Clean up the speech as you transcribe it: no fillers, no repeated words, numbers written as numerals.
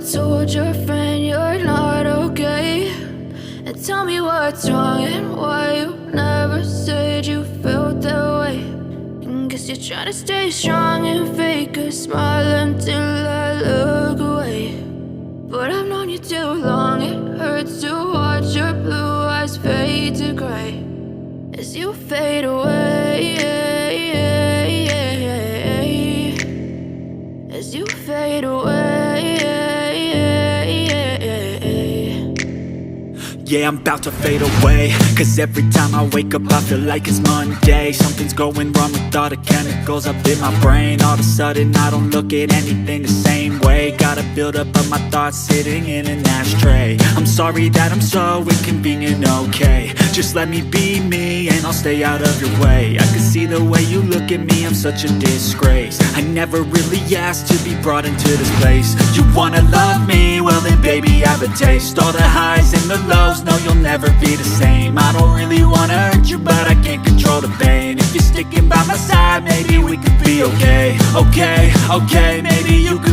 told your friend you're not okay? And tell me what's wrong and why you never said you felt that way. And guess you're trying to stay strong and fake a smile until I look away. But I've known you too long, it hurts to watch your blue eyes fade to gray as you fade away, as you fade away. Yeah, I'm about to fade away, cause every time I wake up I feel like it's Monday. Something's going wrong with all the chemicals up in my brain. All of a sudden I don't look at anything the same way. Got a buildup of my thoughts sitting in an ashtray. I'm sorry that I'm so inconvenient, okay? Just let me be me and I'll stay out of your way. I can see the way you look at me, I'm such a disgrace. I never really asked to be brought into this place. You wanna love me? Well then baby, have a taste. All the highs and the lows, no, you'll never be the same. I don't really wanna hurt you, but I can't control the pain. If you're sticking by my side, maybe we could be okay. Okay, maybe you could